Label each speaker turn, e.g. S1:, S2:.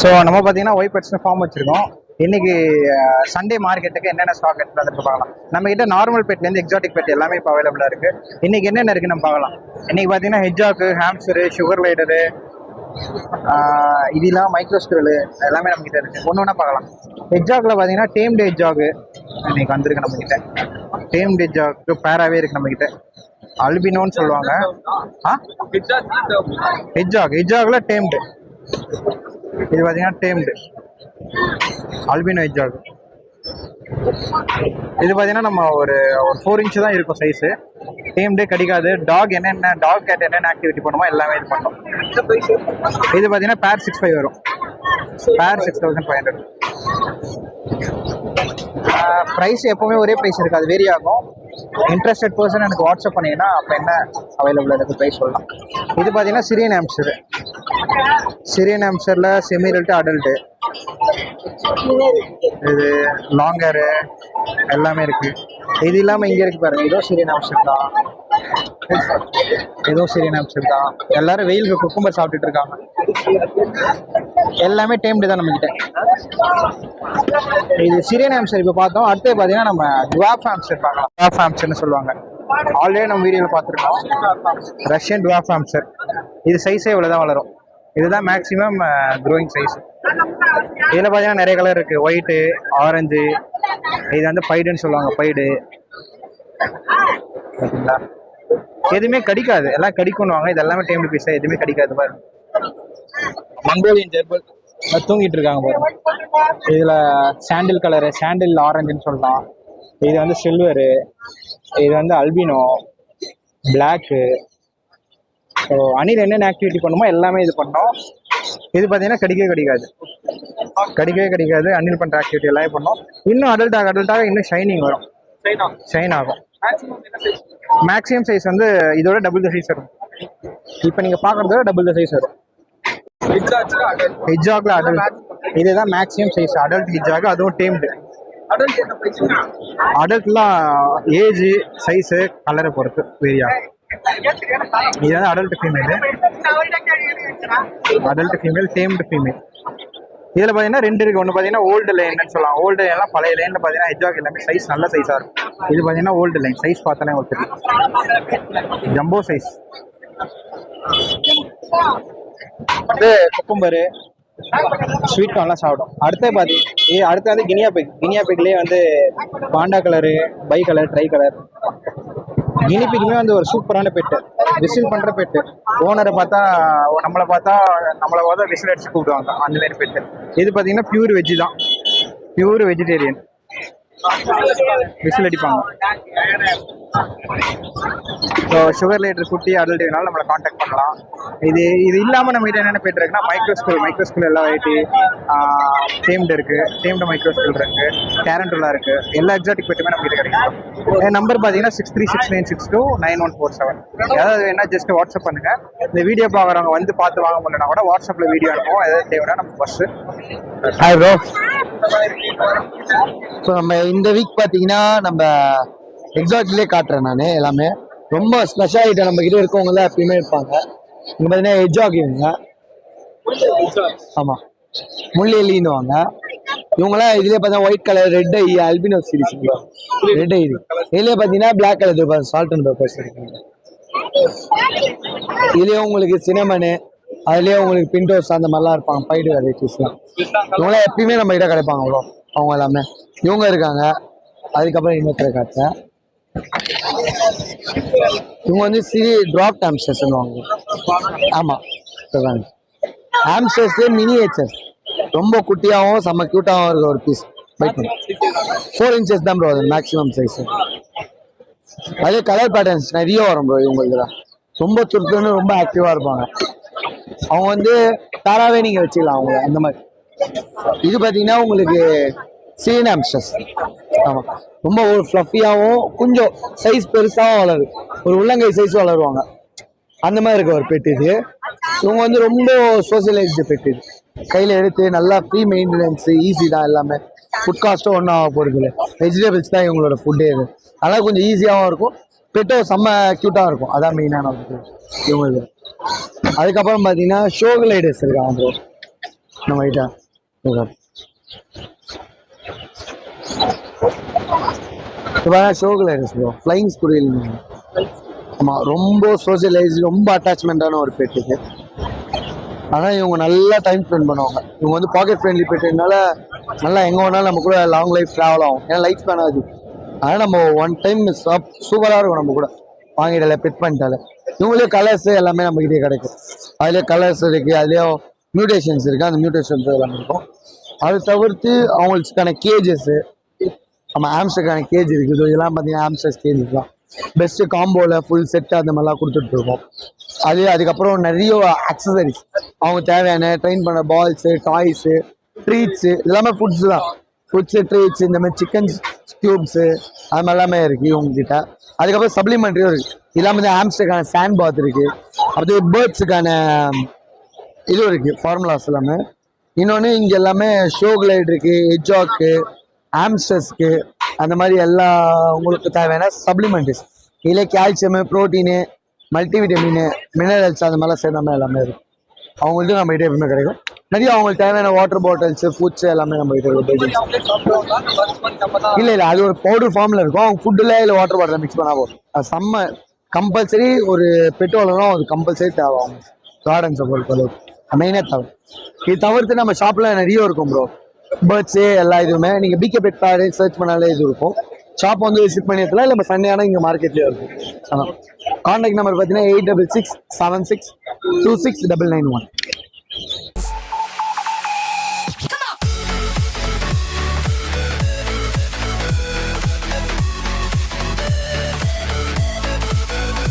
S1: So நம்ம பார்த்தீங்கன்னா Y பெட்ஸ்னு form வச்சிருக்கோம். இன்னைக்கு சண்டே மார்க்கெட்டுக்கு என்னென்ன ஸ்டாக் எடுத்து பார்க்கலாம். நம்ம கிட்ட நார்மல் பெட்லேருந்து எக்ஸாட்டிக் பெட் எல்லாமே இப்போ அவைலபிளாக இருக்கு. இன்னைக்கு என்னென்ன இருக்குன்னு நம்ம பார்க்கலாம். இன்னைக்கு பார்த்தீங்கன்னா ஹெட்ஜாக்கு, ஹாம்ஸ்டரு, சுகர் லைடரு, இதெல்லாம் மைக்ரோஸ்கிரில் எல்லாமே நம்ம கிட்ட இருக்கு. ஒன்று ஒன்றா பார்க்கலாம். ஹெட்ஜாக்ல பார்த்தீங்கன்னா டேம்டு ஹெட்ஜாக்கு இன்னைக்கு வந்திருக்கு நம்ம கிட்ட. டேம்டு ஹெட்ஜாக்கு பேராவே இருக்கு நம்ம கிட்ட. அல்பினோன்னு சொல்லுவாங்க. ஹெட்ஜாக்ல டேம்டு. இது பார்த்தீங்கன்னா டேம்டு அல்பினோ ஹெட்ஜாக். இது பார்த்தீங்கன்னா நம்ம ஒரு 4 இன்ச்சு தான் இருக்கும் சைஸு. டேம்டே கிடைக்காது. டாக் கேட் என்னென்ன ஆக்டிவிட்டி பண்ணுமோ எல்லாமே இது பண்ணோம். இது பார்த்தீங்கன்னா பேர் 6,500 வரும். பேர் 6,500. ப்ரைஸ் எப்போவுமே ஒரே ப்ரைஸ் இருக்காது, வேரி ஆகும். இன்ட்ரெஸ்டட் பர்சன் எனக்கு வாட்ஸ்அப் பண்ணிங்கன்னா அப்போ என்ன அவைலபிள் இருக்குது ப்ரைஸ் சொல்லலாம். இது பார்த்தீங்கன்னா சிரியன் ஹாம்ஸ்டர். சிரியன் ஹாம்ஸ்டரில் செமிரல்ட்டு அடல்ட்டு, இது லாங்கரு எல்லாமே இருக்கு. இது இல்லாமல் இங்கே இருக்கு பாருங்க, இதோ சிரியன் ஹாம்ஸ்டர் தான். ஏதோ சிரியன் ஹாம்ஸ்டர் தான். எல்லாரும் வெயிலுக்கு குக்கும்பர் சாப்பிட்டுட்டு இருக்காங்க. எல்லாமே டேம்டு தான் நம்மகிட்ட. இது சிரியன் ஹாம்ஸ்டர் இப்போ பார்த்தோம். அடுத்து பார்த்தீங்கன்னா நம்ம டுவார்ஃப் ஹாம்ஸ்டர் பார்க்கலாம். டுவார்ஃப் ஹாம்ஸ்டர்னு சொல்லுவாங்க. ஆல்ரெடி நம்ம வீடியோவில் பார்த்துருக்கோம். Russian dwarf hamster. இது சைஸே இவ்வளோ தான் வளரும். இதுதான் மேக்ஸிமம் க்ரோயிங் சைஸ். இதில் பார்த்தீங்கன்னா நிறைய கலர் இருக்குது. ஒயிட்டு, ஆரஞ்சு, இது வந்து பைடுன்னு சொல்லுவாங்க. பைடு பார்த்தீங்களா, எதுவுமே கடிக்காது. எல்லாம் கடிக்கணுவாங்க. இது எல்லாமே டேம்டு பீஸாக எதுவுமே கடிக்காது பாருங்க. மங்கோலியன் ஜெர்பல் தூங்கிட்டு இருக்காங்க பாருங்க. இதில் சாண்டில் கலரு, சாண்டில் ஆரஞ்சுன்னு சொல்லலாம். இது வந்து சில்வரு, இது வந்து அல்பினோ, பிளாக்கு. ஸோ அணில் என்னென்ன ஆக்டிவிட்டி பண்ணுமோ எல்லாமே இது பண்ணோம். இது பார்த்தீங்கன்னா கடிக்கவே கிடைக்காது. அணில் பண்ணுற ஆக்டிவிட்டி எல்லாமே பண்ணோம். இன்னும் அடல்ட்டாக இன்னும் ஷைனிங் வரும், ஷைன் ஆகும். மேக்ஸிமம் சைஸ் வந்து இதோட டபுள் த சைஸ் வரும். இப்போ நீங்கள் பார்க்குறதோட டபுள் த சைஸ் வரும். ஹெட்ஜாக்ல அடல்ட் இதுதான் மேக்ஸிமம் சைஸ். அடல்ட் ஹெட்ஜாக், அதுவும் டேம்டு. அடல்ட்லாம் ஏஜ், சைஸு, கலரை பொறுத்து வேரி ஆகும். இது வந்து அடல்ட் ஃபீமேல், டேம்டு ஃபீமேல். இதில் பார்த்தீங்கன்னா 2 இருக்குது. ஒன்று பார்த்தீங்கன்னா ஓல்டு லைன்னு சொல்லலாம். ஓல்டு லைன்லாம் பழைய லைனில் பார்த்தீங்கன்னா ஹெட்ஜாக் எல்லாமே சைஸ் நல்ல சைஸாக இருக்கும். இது பார்த்தீங்கன்னா ஓல்டு லைன். சைஸ் பார்த்தாலே உங்களுக்கு தெரியும், ஜம்போ சைஸ். இது குக்கும்பரு, ஸ்வீட் கார்ன்லாம் சாப்பிடும். அடுத்து வந்து கினியா பெக்லேயே வந்து panda colour, bicolour, tricolour. கினிபிக்குமே வந்து ஒரு சூப்பரான பெட்டு, விசில் பண்ற பெட்டு. ஓனரை பார்த்தா நம்மளை பார்த்தா விசில் அடிச்சு கூப்பிடுவாங்க, அந்த மாதிரி பெட்டு. இது பார்த்தீங்கன்னா பியூர் வெஜ்ஜு தான், பியூர் வெஜிடேரியன். விசில் அடிப்பாங்க. ஸோ சுகர் லைடர் குட்டி அடல்ட் வேணாலும் நம்மளை காண்டாக்ட் பண்ணலாம். இது இல்லாமல் நம்ம கிட்ட என்னென்ன பெட் இருக்குன்னா மைக்ரோஸ்கூல் எல்லா வெரைட்டி டேம்டு இருக்கு. டேம்டு மைக்ரோஸ்கூல் இருக்கு, டேரண்டுலா இருக்கு. எல்லா எக்ஸாட்டிக் பெட்டுமே நம்ம கிட்ட கிடைக்கும். என் நம்பர் பார்த்தீங்கன்னா 6369629147. ஏதாவது வேணா ஜஸ்ட் வாட்ஸ்அப் பண்ணுங்க. இந்த வீடியோ பார்க்குறவங்க வந்து பார்த்து வாங்க முடியலன்னா கூட வாட்ஸ்அப்ல வீடியோ அனுப்புவோம். ஏதாவது தேவைன்னா நம்ம ஃபர்ஸ்ட்.
S2: Hi bro. ஸோ நம்ம இந்த வீக் பார்த்தீங்கன்னா நம்ம எக்ஸாக்ட்லேயே காட்டுறேன். நான் எல்லாமே ரொம்ப ஸ்பெஷாலிட்டி நம்ம கிட்ட இருக்கவங்க எப்பயுமே இருப்பாங்க. இங்கே பார்த்தீங்கன்னா ஹெட்ஜாக் இவங்க, ஆமாம், முள்ளெலின்னுவாங்க இவங்களாம். இதுலேயே பார்த்தீங்கன்னா white colour, red eye, albino series, red eye. இதுலேயே பார்த்தீங்கன்னா black colour salt and peppers இருக்குங்க. இதுலேயே உங்களுக்கு சினமனு, அதுலேயே உங்களுக்கு பிண்டோஸ் அந்த மாதிரிலாம் இருப்பாங்க. பைடு வெரைட்டிஸ்லாம் இவங்களாம் எப்பயுமே நம்ம கிட்ட கிடைப்பாங்க ப்ரோ. அவங்க எல்லாமே இவங்க இருக்காங்க. அதுக்கப்புறம் இன்னொருத்தரை காட்டுறேன். இவங்க வந்து டிராப் ஹாம்ஸ்டர்ஸ்னுவாங்க. ஆமாம், ஹாம்ஸ்டர்ஸ்லேயே மினியேச்சர், ரொம்ப குட்டியாகவும் செம்ம க்யூட்டாகவும் இருக்க ஒரு பீஸ். 4 இன்ச்சஸ் தான் ப்ரோ அது மேக்ஸிமம் சைஸ். அதே கலர் பேட்டர்ன்ஸ் நிறைய வரும் ப்ரோ. இவங்களுக்கு தான் ரொம்ப துருத்துன்னு ரொம்ப ஆக்டிவாக இருப்பாங்க. அவங்க வந்து தாராவே நீங்கள் வச்சுக்கலாம் அவங்க அந்த மாதிரி. இது பார்த்தீங்கன்னா உங்களுக்கு சிரியன் ஹாம்ஸ்டர்ஸ். ஆமாம், ரொம்ப ஒரு ஃப்ளஃபியாகவும் கொஞ்சம் சைஸ் பெருசாகவும் வளருது. ஒரு உள்ளங்கை சைஸ் வளருவாங்க, அந்த மாதிரி இருக்க ஒரு பெட் இது. இவங்க வந்து ரொம்ப சோசியலைஸ்டு பெட். இது கையில் எடுத்து நல்லா ஃப்ரீ மெயின்டெனன்ஸ், ஈஸி தான் எல்லாமே. ஃபுட் காஸ்ட்டும் ஒன்றும் ஆக போகிறது இல்லை. வெஜிடபிள்ஸ் தான் இவங்களோட ஃபுட்டே. இது அதனால் கொஞ்சம் ஈஸியாகவும் இருக்கும். பெட்டும் செம்ம க்யூட்டாக இருக்கும். அதான் மெயினான இவங்களுக்கு. அதுக்கப்புறம் பார்த்தீங்கன்னா ஷோகலைடர்ஸ் இருக்காங்க ப்ரோ. நம்ம ஐட்டா ஷோக்கில் இருக்கு ப்ரோ. Flying squirrel. ஆமாம், ரொம்ப சோசியலைஸ், ரொம்ப அட்டாச்மெண்ட்டான ஒரு பெட் இது. ஆனால் இவங்க நல்லா டைம் ஸ்பெண்ட் பண்ணுவாங்க. இவங்க வந்து பாக்கெட் ஃப்ரெண்ட்லி பெட்டுனால நல்லா எங்கே வேணாலும் நம்ம கூட லாங் லைஃப் ட்ராவல் ஆகும். ஏன்னா லைஃப் ஸ்பேன் ஆகுது. அதனால் நம்ம ஒன் டைம் சூப்பராக இருக்கும் நம்ம கூட வாங்கிடல பெட் பண்ணிட்டால. இவங்களே கலர்ஸ் எல்லாமே நம்மகிட்டே கிடைக்கும். அதுலேயே கலர்ஸ் இருக்குது, அதுலேயும் மியூட்டேஷன்ஸ் இருக்குது. அந்த மியூட்டேஷன்ஸ் எல்லாமே இருக்கும். அது தவிர்த்து அவங்களுக்கான கேஜஸ்ஸு, நம்ம ஆம்ஸ்டருக்கான கேஜ் இருக்குது. இதெல்லாம் பார்த்தீங்கன்னா ஆம்ஸ்டர்ஸ் கேஜ் தான் பெஸ்ட்டு காம்போவில் ஃபுல் செட்டு அந்த மாதிரிலாம் கொடுத்துட்ருக்கோம். அதுக்கப்புறம் நிறைய அக்சசரிஸ், அவங்க தேவையான ட்ரெயின் பண்ண பால்ஸு, டாய்ஸு, ட்ரீட்ஸு, எல்லாமே ஃபுட்ஸு தான். ஃபுட்ஸு, ட்ரீட்ஸு, இந்த மாதிரி சிக்கன் க்யூப்ஸு அது மாதிரி எல்லாமே இருக்குது இவங்ககிட்ட. அதுக்கப்புறம் சப்ளிமெண்ட்ரியும் இருக்குது. இதெல்லாம் வந்து ஆம்ஸ்டருக்கான சாண்ட் பாத் இருக்குது. அப்படியே பேர்ட்ஸுக்கான இதுவும் இருக்குது, ஃபார்முலாஸ் எல்லாமே. இன்னொன்று இங்கே எல்லாமே ஷோ கிளைட் இருக்குது, ஹெட்ஜாக்கு, ஆம்ஸ்டர்ஸ்க்கு, அந்த மாதிரி எல்லா உங்களுக்கு தேவையான சப்ளிமெண்ட்ஸ். இதில் கால்சியமு, ப்ரோட்டீனு, மல்டிவிட்டமின், மினரல்ஸ் அந்த மாதிரிலாம் சேர்ந்த எல்லாமே இருக்கும். அவங்கள்ட்ட நம்ம கிட்ட எப்பவுமே கிடைக்கும். நிறைய அவங்களுக்கு தேவையான வாட்டர் பாட்டில்ஸ், ஃபுட்ஸ் எல்லாமே நம்ம கிட்ட இருக்கும். இல்லை அது ஒரு பவுடர் ஃபார்மில் இருக்கும். அவங்க ஃபுட்டில் இல்லை வாட்டர் பாட்டில் மிக்ஸ் பண்ணா போகும். அது செம்ம கம்பல்சரி. ஒரு பெட்ரோலும் அது கம்பல்சரி தேவை. அவங்க கார்டன்ஸை பொறுத்தளவுக்கு மெயினாக தேவை. இது தவிர்த்து நம்ம ஷாப்பில் நிறைய இருக்கும் ப்ரோ. பேர்ட்ஸு எல்லா இதுவுமே நீங்கள் பிகே பெட் பேடு சர்ச் பண்ணாலே இது இருக்கும். ஷாப் வந்து விசிட் பண்ணி எடுத்துலாம். இல்லை நம்ம சண்டே ஆனால் இங்கே மார்க்கெட்லேயே இருக்கும். கான்டாக்ட் நம்பர் பார்த்தீங்கன்னா 8667626991.